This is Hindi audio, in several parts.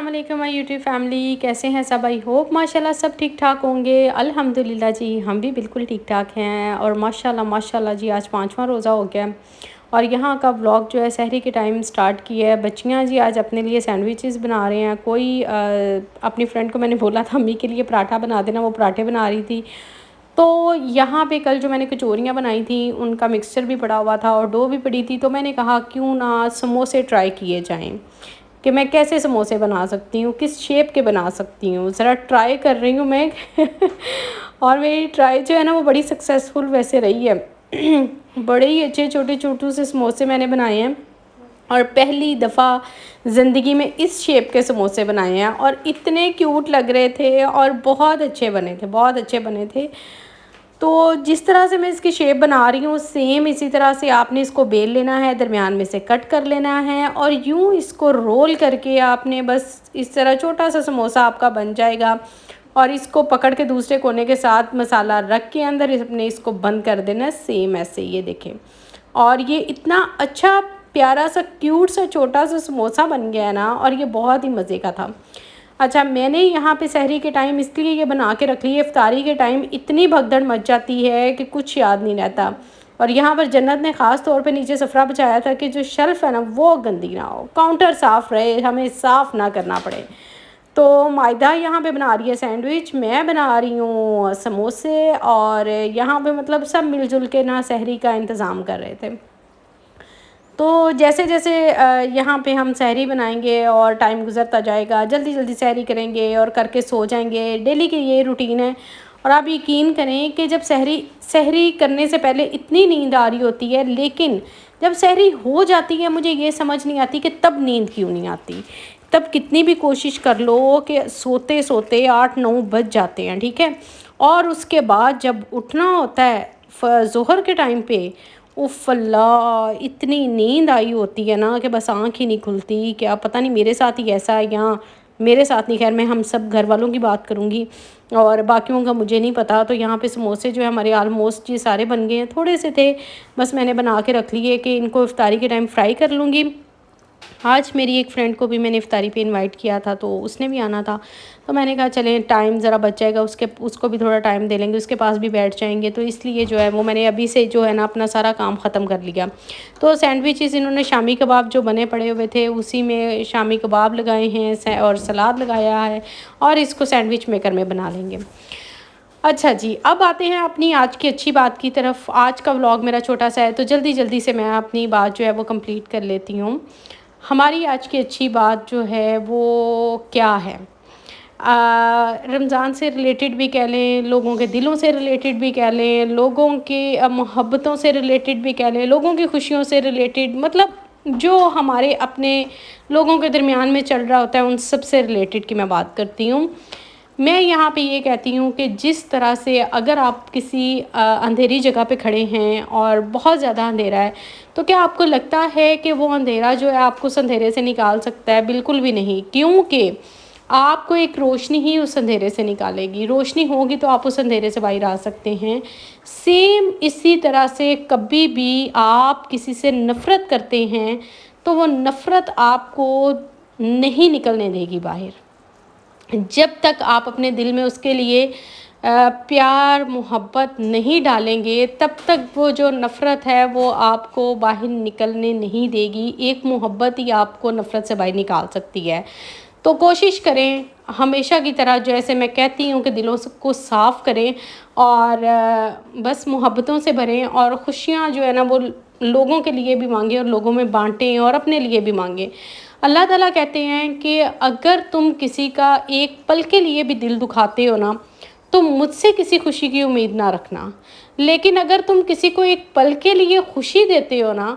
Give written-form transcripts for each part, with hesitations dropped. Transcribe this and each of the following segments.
वालेकुम माय यूट्यूब फैमिली, कैसे हैं सब? आई होप माशाल्लाह सब ठीक ठाक होंगे। अल्हम्दुलिल्लाह जी, हम भी बिल्कुल ठीक ठाक हैं। और माशाल्लाह माशाल्लाह जी, आज 5वां रोज़ा हो गया और यहाँ का व्लॉग जो है सहरी के टाइम स्टार्ट किया है। बच्चियाँ जी आज अपने लिए सैंडविचेस बना रहे हैं। कोई अपनी फ्रेंड को मैंने बोला था अम्मी के लिए पराठा बना देना, वो पराठे बना रही थी। तो यहाँ पे कल जो मैंने कचौरियाँ बनाई थी उनका मिक्सचर भी पड़ा हुआ था और डो भी पड़ी थी, तो मैंने कहा क्यों ना समोसे ट्राई किए जाएं कि मैं कैसे समोसे बना सकती हूँ, किस शेप के बना सकती हूँ। ज़रा ट्राई कर रही हूँ मैं और मेरी ट्राई जो है ना वो बड़ी सक्सेसफुल वैसे रही है। बड़े ही अच्छे छोटे छोटे से समोसे मैंने बनाए हैं और पहली दफ़ा ज़िंदगी में इस शेप के समोसे बनाए हैं और इतने क्यूट लग रहे थे और बहुत अच्छे बने थे, बहुत अच्छे बने थे। तो जिस तरह से मैं इसकी शेप बना रही हूँ सेम इसी तरह से आपने इसको बेल लेना है, दरमियान में से कट कर लेना है और यूँ इसको रोल करके आपने बस इस तरह छोटा सा समोसा आपका बन जाएगा। और इसको पकड़ के दूसरे कोने के साथ मसाला रख के अंदर अपने इसको बंद कर देना सेम ऐसे, ये देखें। और ये इतना अच्छा प्यारा सा क्यूट सा छोटा सा समोसा बन गया है ना, और ये बहुत ही मज़े का था। अच्छा, मैंने यहाँ पे सहरी के टाइम इसलिए ये बना के रख ली है, इफ्तारी के टाइम इतनी भगदड़ मच जाती है कि कुछ याद नहीं रहता। और यहाँ पर जन्नत ने ख़ास तौर पे नीचे सफ़रा बचाया था कि जो शेल्फ़ है ना वो गंदी ना हो, काउंटर साफ़ रहे, हमें साफ़ ना करना पड़े। तो मायदा यहाँ पे बना रही है सैंडविच, मैं बना रही हूँ समोसे और यहाँ पे मतलब सब मिलजुल के ना सहरी का इंतज़ाम कर रहे थे। तो जैसे जैसे यहाँ पे हम सहरी बनाएंगे और टाइम गुज़रता जाएगा, जल्दी जल्दी सहरी करेंगे और करके सो जाएंगे। डेली की ये रूटीन है। और आप यकीन करें कि जब सहरी सहरी करने से पहले इतनी नींद आ रही होती है, लेकिन जब सहरी हो जाती है मुझे ये समझ नहीं आती कि तब नींद क्यों नहीं आती। तब कितनी भी कोशिश कर लो कि सोते सोते 8-9 बज जाते हैं, ठीक है। और उसके बाद जब उठना होता है ज़ोहर के टाइम पे, उफ़ अल्लाह, इतनी नींद आई होती है ना कि बस आँख ही नहीं खुलती। क्या पता नहीं मेरे साथ ही ऐसा है या मेरे साथ नहीं, खैर मैं हम सब घर वालों की बात करूँगी और बाकियों का मुझे नहीं पता। तो यहाँ पे समोसे जो है हमारे आलमोस्ट ये सारे बन गए हैं, थोड़े से थे बस मैंने बना के रख लिए कि इनको इफ्तारी के टाइम फ्राई कर लूँगी। आज मेरी एक फ़्रेंड को भी मैंने इफ्तारी पे इनवाइट किया था, तो उसने भी आना था। तो मैंने कहा चलें टाइम ज़रा बच जाएगा, उसको भी थोड़ा टाइम दे लेंगे, उसके पास भी बैठ जाएंगे। तो इसलिए जो है वो मैंने अभी से जो है ना अपना सारा काम ख़त्म कर लिया। तो सैंडविचेस इन्होंने शामी कबाब जो बने पड़े हुए थे उसी में शामी कबाब लगाए हैं और सलाद लगाया है और इसको सैंडविच मेकर में बना लेंगे। अच्छा जी, अब आते हैं अपनी आज की अच्छी बात की तरफ। आज का व्लॉग मेरा छोटा सा है तो जल्दी जल्दी से मैं अपनी बात जो है वो कंप्लीट कर लेती हूँ। हमारी आज की अच्छी बात जो है वो क्या है, रमज़ान से रिलेटेड भी कह लें, लोगों के दिलों से रिलेटेड भी कह लें, लोगों की मोहब्बतों से रिलेटेड भी कह लें, लोगों की खुशियों से रिलेटेड, मतलब जो हमारे अपने लोगों के दरमियान में चल रहा होता है उन सब से रिलेटेड की मैं बात करती हूँ। मैं यहाँ पे ये कहती हूँ कि जिस तरह से अगर आप किसी अंधेरी जगह पे खड़े हैं और बहुत ज़्यादा अंधेरा है, तो क्या आपको लगता है कि वो अंधेरा जो है आपको उस अंधेरे से निकाल सकता है? बिल्कुल भी नहीं, क्योंकि आपको एक रोशनी ही उस अंधेरे से निकालेगी। रोशनी होगी तो आप उस अंधेरे से बाहर आ सकते हैं। सेम इसी तरह से कभी भी आप किसी से नफ़रत करते हैं तो वो नफ़रत आपको नहीं निकलने देगी बाहर। जब तक आप अपने दिल में उसके लिए प्यार मोहब्बत नहीं डालेंगे तब तक वो जो नफ़रत है वो आपको बाहर निकलने नहीं देगी। एक मोहब्बत ही आपको नफ़रत से बाहर निकाल सकती है। तो कोशिश करें हमेशा की तरह, जैसे मैं कहती हूँ कि दिलों को साफ़ करें और बस मोहब्बतों से भरें और खुशियाँ जो है ना वो लोगों के लिए भी मांगें और लोगों में बांटें और अपने लिए भी मांगें। अल्लाह ताला कहते हैं कि अगर तुम किसी का एक पल के लिए भी दिल दुखाते हो ना, तो मुझसे किसी खुशी की उम्मीद ना रखना। लेकिन अगर तुम किसी को एक पल के लिए खुशी देते हो ना,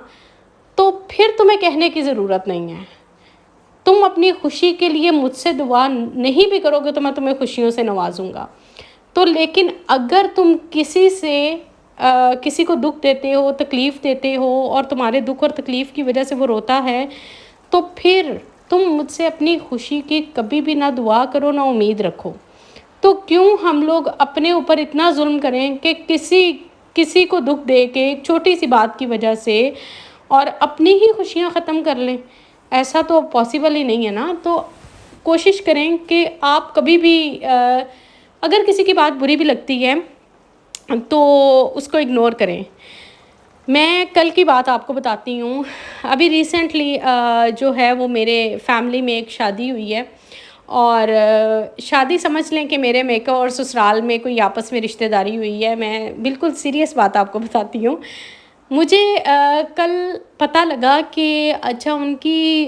तो फिर तुम्हें कहने की ज़रूरत नहीं है। तुम अपनी खुशी के लिए मुझसे दुआ नहीं भी करोगे तो मैं तुम्हें खुशियों से नवाजूंगा। तो लेकिन अगर तुम किसी से किसी को दुख देते हो, तकलीफ़ देते हो और तुम्हारे दुख और तकलीफ़ की वजह से वो रोता है, तो फिर तुम मुझसे अपनी खुशी की कभी भी ना दुआ करो ना उम्मीद रखो। तो क्यों हम लोग अपने ऊपर इतना जुल्म करें कि किसी को दुख दे के एक छोटी सी बात की वजह से और अपनी ही खुशियाँ ख़त्म कर लें? ऐसा तो पॉसिबल ही नहीं है ना। तो कोशिश करें कि आप कभी भी अगर किसी की बात बुरी भी लगती है तो उसको इग्नोर करें। मैं कल की बात आपको बताती हूँ। अभी रिसेंटली जो है वो मेरे फैमिली में एक शादी हुई है और शादी समझ लें कि मेरे मेके और ससुराल में कोई आपस में रिश्तेदारी हुई है। मैं बिल्कुल सीरियस बात आपको बताती हूँ। मुझे कल पता लगा कि अच्छा उनकी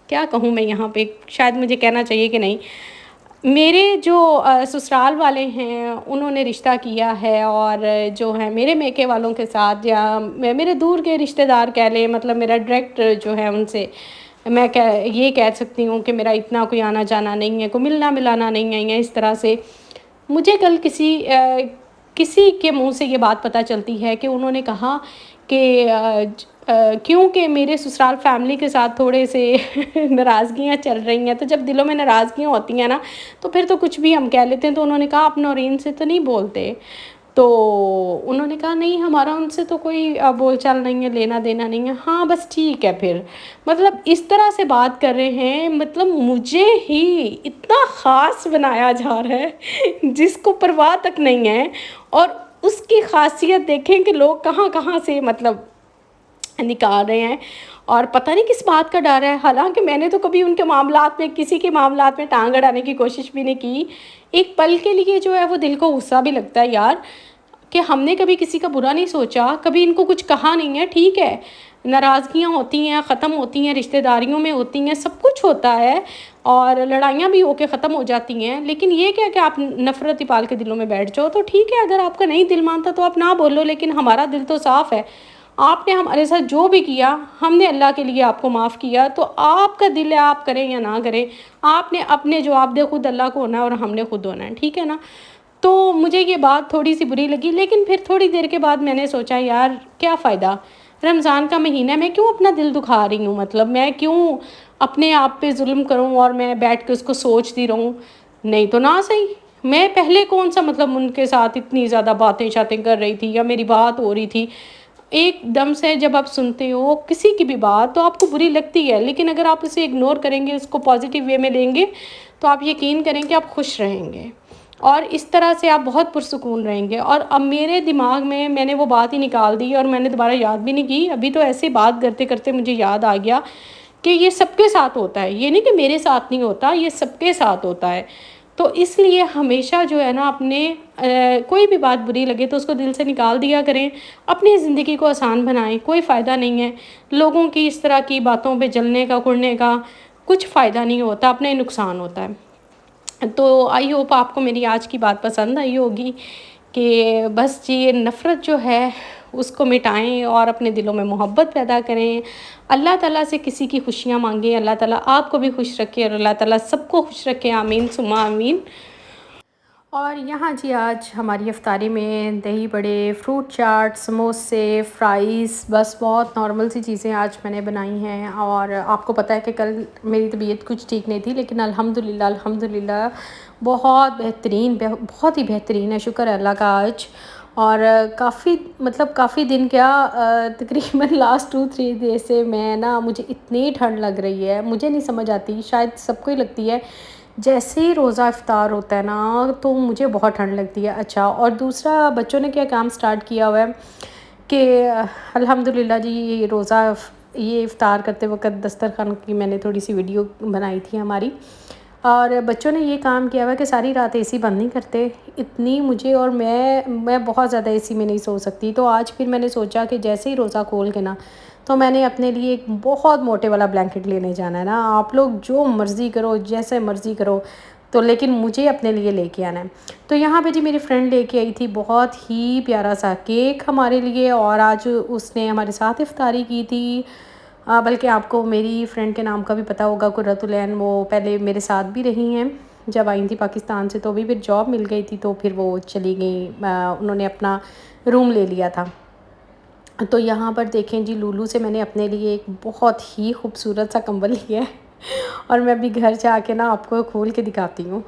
क्या कहूँ मैं यहाँ पे, शायद मुझे कहना चाहिए कि नहीं, मेरे जो ससुराल वाले हैं उन्होंने रिश्ता किया है और जो है मेरे मेके वालों के साथ या मेरे दूर के रिश्तेदार कह लें, मतलब मेरा डायरेक्ट जो है उनसे मैं ये कह सकती हूँ कि मेरा इतना कोई आना जाना नहीं है, कोई मिलना मिलाना नहीं है। इस तरह से मुझे कल किसी के मुंह से ये बात पता चलती है कि उन्होंने कहा कि क्योंकि मेरे ससुराल फैमिली के साथ थोड़े से नाराज़गियाँ चल रही हैं, तो जब दिलों में नाराज़गियाँ होती हैं ना तो फिर तो कुछ भी हम कह लेते हैं। तो उन्होंने कहा आप नौरीन से तो नहीं बोलते? तो उन्होंने कहा नहीं, हमारा उनसे तो कोई बोलचाल नहीं है, लेना देना नहीं है। हाँ बस ठीक है फिर, मतलब इस तरह से बात कर रहे हैं, मतलब मुझे ही इतना ख़ास बनाया जा रहा है जिसको परवाह तक नहीं है। और उसकी ख़ासियत देखें कि लोग कहाँ कहाँ से मतलब निकाल रहे हैं और पता नहीं किस बात का डर है। हालांकि मैंने तो कभी उनके मामलात में, किसी के मामलात में टांग अड़ाने की कोशिश भी नहीं की। एक पल के लिए जो है वो दिल को गुस्सा भी लगता है यार कि हमने कभी किसी का बुरा नहीं सोचा, कभी इनको कुछ कहा नहीं है। ठीक है, नाराज़गियाँ होती हैं, ख़त्म होती हैं, रिश्तेदारियों में होती हैं, सब कुछ होता है और लड़ाइयाँ भी होके ख़त्म हो जाती हैं। लेकिन ये क्या कि आप नफ़रत ही पाल के दिलों में बैठ जाओ, तो ठीक है, अगर आपका नहीं दिल मानता तो आप ना बोलो, लेकिन हमारा दिल तो साफ़ है। आपने हमारे साथ जो भी किया, हमने अल्लाह के लिए आपको माफ़ किया, तो आपका दिल है, आप करें या ना करें, आपने अपने जवाबदेह खुद अल्लाह को होना है और हमने खुद होना है, ठीक है ना। तो मुझे ये बात थोड़ी सी बुरी लगी, लेकिन फिर थोड़ी देर के बाद मैंने सोचा यार क्या फ़ायदा, रमज़ान का महीना है, मैं क्यों अपना दिल दुखा रही हूँ, मतलब मैं क्यों अपने आप पे जुल्म करूँ और मैं बैठ के उसको सोचती रहूँ। नहीं तो ना सही, मैं पहले कौन सा मतलब उनके साथ इतनी ज़्यादा बातें शातें कर रही थी या मेरी बात हो रही थी। एकदम से जब आप सुनते हो किसी की भी बात तो आपको बुरी लगती है, लेकिन अगर आप उसे इग्नोर करेंगे, उसको पॉजिटिव वे में लेंगे, तो आप यकीन करें कि आप खुश रहेंगे और इस तरह से आप बहुत पुरसुकून रहेंगे। और अब मेरे दिमाग में मैंने वो बात ही निकाल दी और मैंने दोबारा याद भी नहीं की। अभी तो ऐसे बात करते करते मुझे याद आ गया कि ये सबके साथ होता है, ये नहीं कि मेरे साथ नहीं होता, ये सबके साथ होता है। तो इसलिए हमेशा जो है ना अपने कोई भी बात बुरी लगे तो उसको दिल से निकाल दिया करें, अपनी ज़िंदगी को आसान बनाएं। कोई फ़ायदा नहीं है लोगों की इस तरह की बातों पे जलने का, कुड़ने का, कुछ फ़ायदा नहीं होता, अपना ही नुकसान होता है। तो आई होप आपको मेरी आज की बात पसंद आई होगी कि बस जी ये नफ़रत जो है उसको मिटाएं और अपने दिलों में मोहब्बत पैदा करें। अल्लाह ताला से किसी की खुशियाँ मांगें, अल्लाह ताला आपको भी खुश रखे और अल्लाह ताला सबको खुश रखे, आमीन सुम्मा आमीन। और यहाँ जी आज हमारी इफ्तारी में दही बड़े, फ्रूट चाट, समोसे, फ्राइज़, बस बहुत नॉर्मल सी चीज़ें आज मैंने बनाई हैं। और आपको पता है कि कल मेरी तबीयत कुछ ठीक नहीं थी, लेकिन अल्हम्दुलिल्लाह अल्हम्दुलिल्लाह बहुत बेहतरीन, बहुत ही बेहतरीन है, शुक्र है अल्लाह का आज। और काफ़ी मतलब काफ़ी दिन क्या तकरीबन लास्ट 2-3 डे से मैं ना, मुझे इतनी ठंड लग रही है, मुझे नहीं समझ आती, शायद सबको ही लगती है। जैसे ही रोज़ा इफ़्तार होता है ना तो मुझे बहुत ठंड लगती है। अच्छा, और दूसरा बच्चों ने क्या काम स्टार्ट किया हुआ है कि अल्हम्दुलिल्लाह जी ये इफ़्तार करते वक्त दस्तरखान की मैंने थोड़ी सी वीडियो बनाई थी हमारी, और बच्चों ने ये काम किया हुआ है कि सारी रात एसी बंद नहीं करते। इतनी मुझे, और मैं बहुत ज़्यादा एसी में नहीं सो सकती, तो आज फिर मैंने सोचा कि जैसे ही रोज़ा खोल के ना तो मैंने अपने लिए एक बहुत मोटे वाला ब्लैंकेट लेने जाना है ना। आप लोग जो मर्ज़ी करो, जैसे मर्ज़ी करो, तो लेकिन मुझे अपने लिए लेके आना है। तो यहाँ पे जी मेरी फ्रेंड लेके आई थी बहुत ही प्यारा सा केक हमारे लिए, और आज उसने हमारे साथ इफ़्तारी की थी। बल्कि आपको मेरी फ्रेंड के नाम का भी पता होगा, कुर्रतुलैन। वो पहले मेरे साथ भी रही हैं जब आई थी पाकिस्तान से, तो अभी फिर जॉब मिल गई थी तो फिर वो चली गई, उन्होंने अपना रूम ले लिया था। तो यहाँ पर देखें जी, लूलू से मैंने अपने लिए एक बहुत ही खूबसूरत सा कंबल लिया है और मैं अभी घर जाके ना आपको खोल के दिखाती हूँ।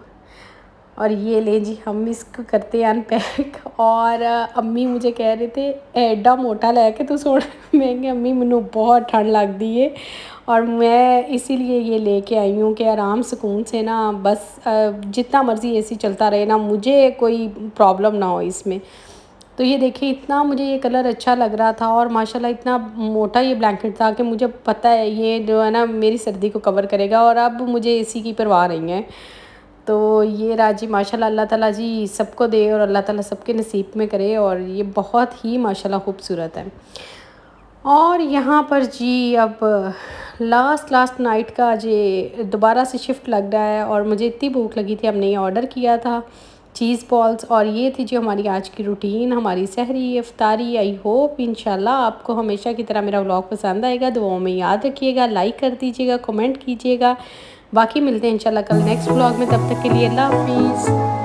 और ये ले जी हम इसको करते हैं अनपैक। और अम्मी मुझे कह रहे थे एडा मोटा लैके तू सोना। मैं अम्मी मैनू बहुत ठंड लगती है और मैं इसीलिए ये लेके आई हूँ कि आराम सुकून से ना बस जितना मर्ज़ी एसी चलता रहे ना, मुझे कोई प्रॉब्लम ना हो इसमें। तो ये देखिए इतना मुझे ये कलर अच्छा लग रहा था और माशाल्लाह इतना मोटा ये ब्लैंकेट था कि मुझे पता है ये जो है ना मेरी सर्दी को कवर करेगा और अब मुझे एसी की परवाह नहीं है। तो ये राजी माशाल्लाह अल्लाह ताला जी सबको दे और अल्लाह ताला सबके नसीब में करे और ये बहुत ही माशाल्लाह खूबसूरत है। और यहाँ पर जी अब लास्ट नाइट का जी दोबारा से शिफ्ट लग रहा है और मुझे इतनी भूख लगी थी, हमने ये ऑर्डर किया था चीज़ बॉल्स। और ये थी जो हमारी आज की रूटीन, हमारी सहरी इफ्तारी। आई होप इंशाल्लाह आपको हमेशा की तरह मेरा व्लॉग पसंद आएगा। दुआओं में याद रखिएगा, लाइक कर दीजिएगा, कमेंट कीजिएगा। बाकी मिलते हैं इंशाल्लाह कल नेक्स्ट व्लॉग में, तब तक के लिए अल्लाह हाफिज़।